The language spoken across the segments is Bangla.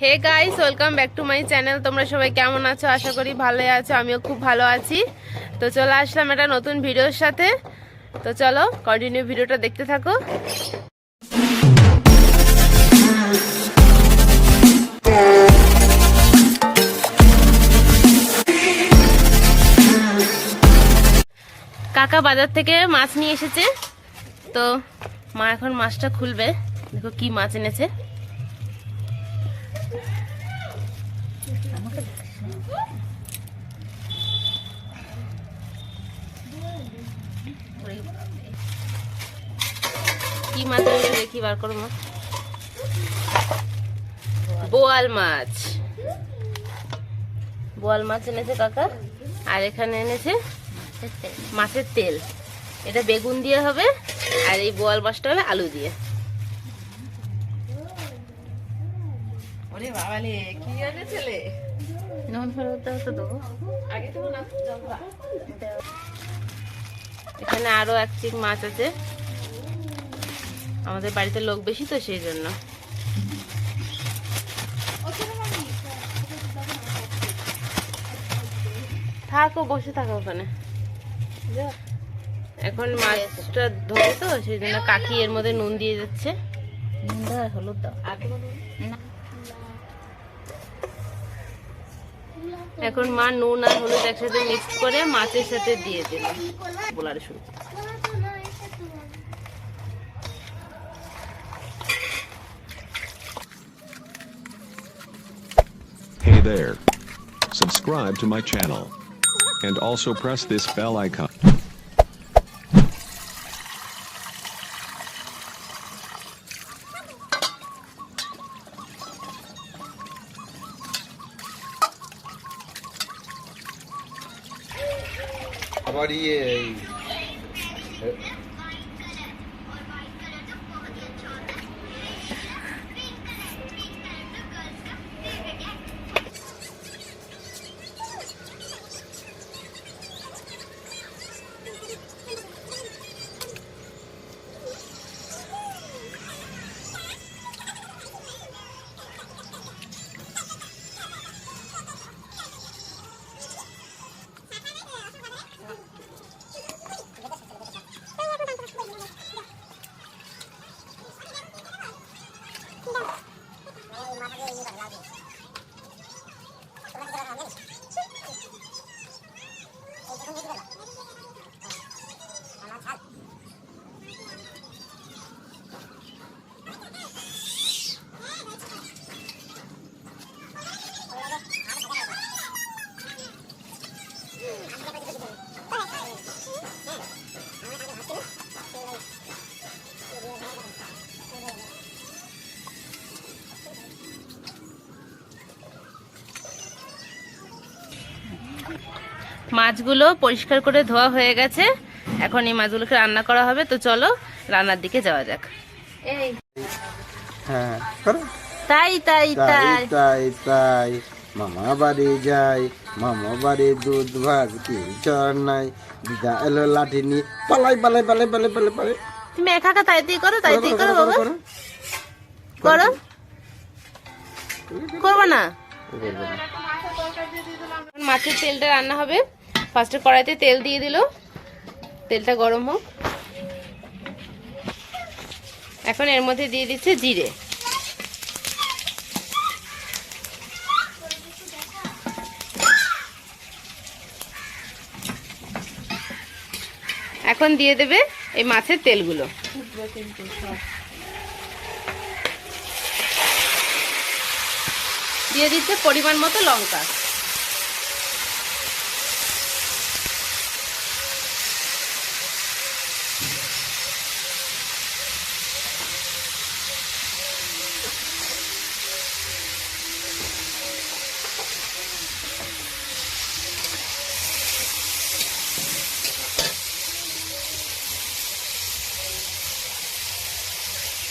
Hey guys, welcome back to my channel. তোমরা সবাই কেমন আছো? আশা করি ভালোই আছো। আমিও খুব ভালো আছি। তো চলে আসলাম একটা নতুন ভিডিওর সাথে। তো চলো কন্টিনিউ ভিডিওটা দেখতে থাকো। কাকা বাজার থেকে মাছ নিয়ে এসেছে, তো মা এখন মাছটা খুলবে। দেখো কি মাছ এনেছে। কি মাছ এনেছে দেখি, বার করো মা। বোয়াল মাছ, বোয়াল মাছ এনেছে কাকা। আর এখানে এনেছে মাছের তেল। এটা বেগুন দিয়ে হবে, আর এই বোয়াল মাছটা হবে আলু দিয়ে। এখানে আরো এক চিক মাছ আছে। আমাদের বাড়িতে লোক বেশি, তো সেই জন্য। থাকো, বসে থাকো ওখানে। এখন মাছটা ধরে, তো সেই জন্য কাকি এর মধ্যে নুন দিয়ে যাচ্ছে। হলুদ দাও। এখন মা নুন আর হলুদ একসাথে মিক্স করে মাছের সাথে দিয়ে দিল। বলার শুরু। Hey there. Subscribe to my channel. And also press this bell icon. আবার মাছগুলো পরিষ্কার করে ধোয়া হয়ে গেছে। এখন এই মাছগুলোকে রান্না করা হবে। তো চলো রান্নার দিকে যাওয়া যাক। হ্যাঁ, তাই তাই তাই তাই তাই মামা বাড়ি যাই, মামা বাড়ি দুধ ভাগ চর নাই, দিদা এলো লাঠি নিয়ে পালাই পালাই পালাই পালাই পালাই পালাই। তুমি একা একা তাইতেই করো, তাইতেই করো বাবা। করো, করবো না। মাছের তেলটা রান্না হবে। ফার্স্টে কড়াইতে তেল দিয়ে দিল। তেলটা গরম হোক। এখন এর মধ্যে দিয়ে দিচ্ছে জিরে। এখন দিয়ে দেবে এই মাছের তেলগুলো। দিয়ে দিচ্ছে পরিমাণ মতো লঙ্কা।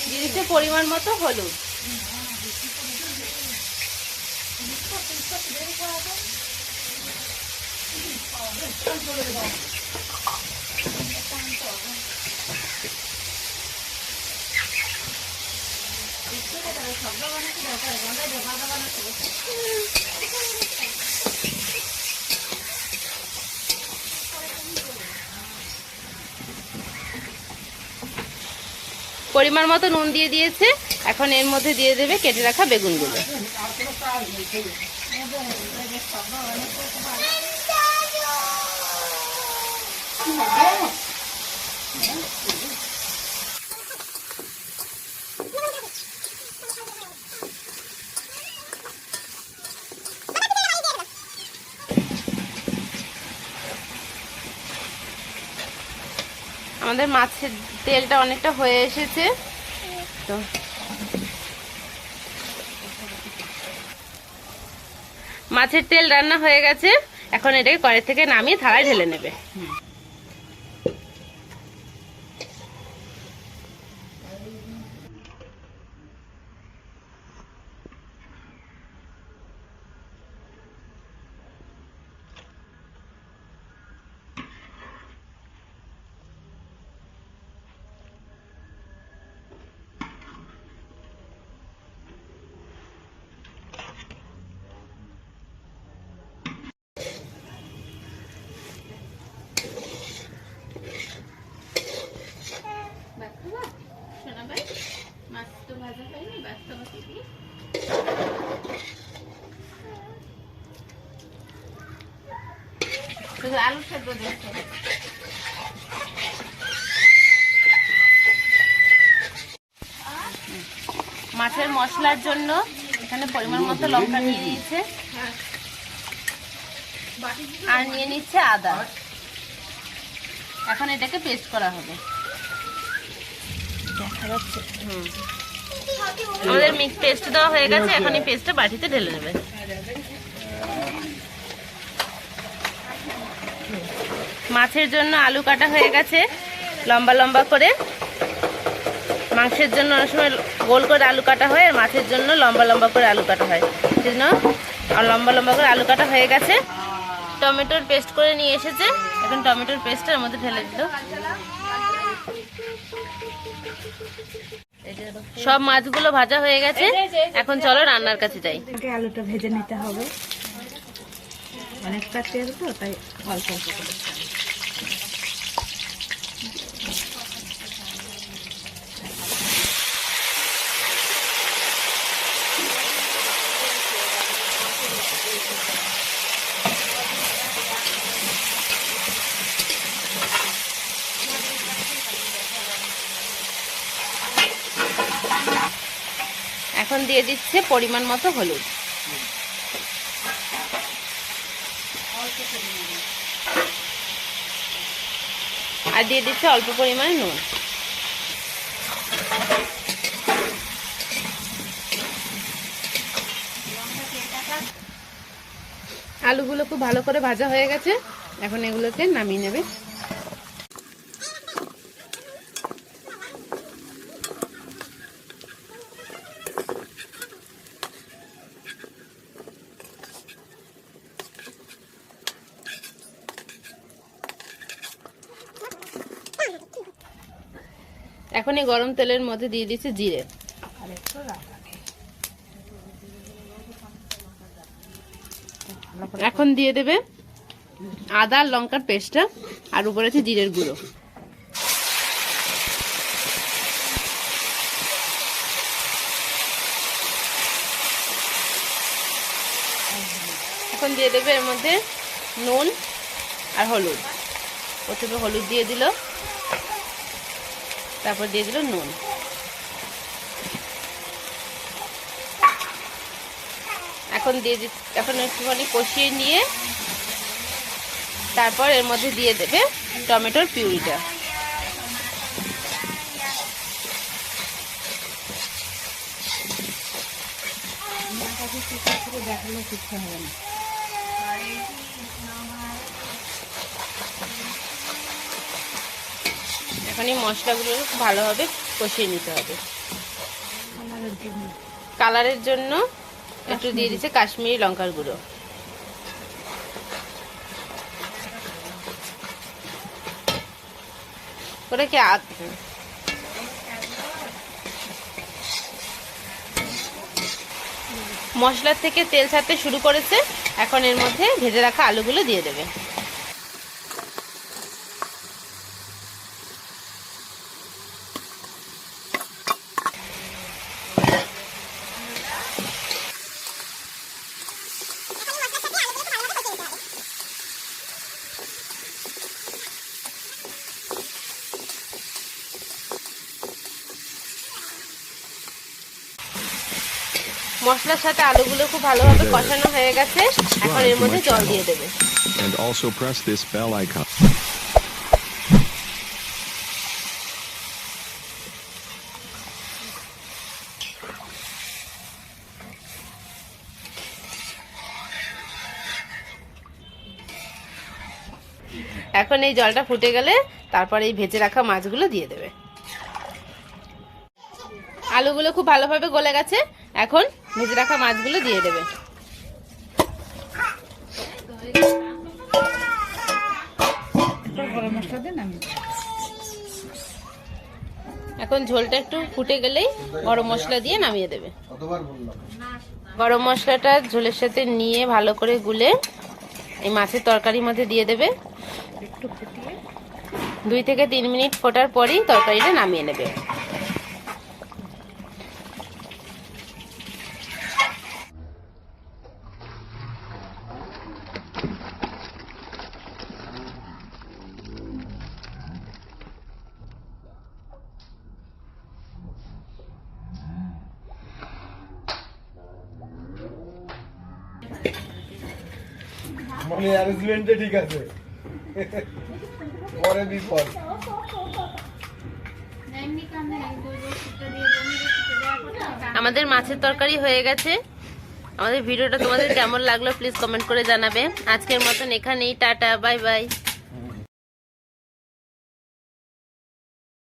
দিয়ে দিচ্ছে পরিমাণ মতো হলুদ। পরিমাণ মতো নুন দিয়ে দিয়েছে। এখন এর মধ্যে দিয়ে দেবে কেটে রাখা বেগুনগুলো। আমাদের মাছের তেলটা অনেকটা হয়ে এসেছে, তো মাছের তেল রান্না হয়ে গেছে। এখন এটাকে কড়াই থেকে নামিয়ে থালায় ঢেলে নেবে। আলু সেদ্ধ দিচ্ছে। মাছের মশলার জন্য এখানে পরিমাণ মতো লঙ্কা নিয়ে নিয়েছে, আর নিয়ে নিচ্ছে আদা। এখন এটাকে পেস্ট করা হবে। আমাদের মিক্স পেস্ট দেওয়া হয়ে গেছে। এখন এই পেস্টটা বাটিতে ঢেলে নেবে। মাছের জন্য আলু কাটা হয়ে গেছে লম্বা লম্বা করে। মাংসের জন্য অনেক সময় গোল করে আলু কাটা হয়, আর মাছের জন্য লম্বা লম্বা করে আলু কাটা হয়, সেজন্য লম্বা লম্বা করে আলু কাটা হয়ে গেছে। টমেটোর পেস্ট করে নিয়ে এসেছে। এখন টমেটোর পেস্টটা এর মধ্যে ঢেলে দিল। সব মাছগুলো ভাজা হয়ে গেছে। এখন চলো রান্নার কাছে যাই। আলুটা ভেজে নিতে হবে, অনেকটা তেল তো, তাই অল্প অল্প করে। এখন দিয়ে দিচ্ছে পরিমাণ মতো হলুদ, আর দিয়ে দিচ্ছে অল্প পরিমাণে নুন। আলুগুলো খুব ভালো করে ভাজা হয়ে গেছে। এখন এগুলোকে নামিয়ে নেবে। এখন এই গরম তেলের মধ্যে দিয়ে দিচ্ছে জিরে, এখন দিয়ে দেবে আদা আর লঙ্কার পেস্টটা, আর উপরে আছে জিরের গুঁড়ো। এখন দিয়ে দেবে এর মধ্যে নুন আর হলুদ। প্রথমে হলুদ দিয়ে দিল, তারপর দিয়ে দিল নুন। এখন একটুখানি কষিয়ে নিয়ে তারপর এর মধ্যে দিয়ে দেবে টমেটোর পিউরিটা। এখন এই মশলাগুলো ভালোভাবে কষিয়ে নিতে হবে। কালারের জন্য একটু দিয়ে দিচ্ছে কাশ্মীরি লঙ্কার গুঁড়ো। ওটা কি মশলার থেকে তেল ছাড়তে শুরু করেছে। এখন এর মধ্যে ভেজে রাখা আলুগুলো দিয়ে দেবে। মশলার সাথে আলুগুলো খুব ভালোভাবে কষানো হয়ে গেছে। এখন এর মধ্যে জল দিয়ে দেবে। And also press this bell icon. এখন এই জলটা ফুটে গেলে তারপর এই ভেজে রাখা মাছগুলো দিয়ে দেবে। আলুগুলো খুব ভালোভাবে গলে গেছে। এখন ভেজে রাখা মাছগুলো দিয়ে দেবে। গরম মশলা দিয়ে নামিয়ে দেবো। এখন ঝোলটা একটু ফুটে গেলেই গরম মশলা দিয়ে নামিয়ে দেবে। গরম মশলাটা ঝোলের সাথে নিয়ে ভালো করে গুলে এই মাছের তরকারির মধ্যে দিয়ে দেবে। একটু ফুটিয়ে 2 থেকে 3 মিনিট ফোটার পরেই তরকারিটা নামিয়ে নেবে। মানে অ্যারেঞ্জমেন্টে ঠিক আছে, পরে বিপদ। আমাদের মাছের তরকারি হয়ে গেছে। আমাদের ভিডিওটা তোমাদের কেমন লাগলো প্লিজ কমেন্ট করে জানাবে। আজকের মতন এখানেই, টাটা, বাই বাই।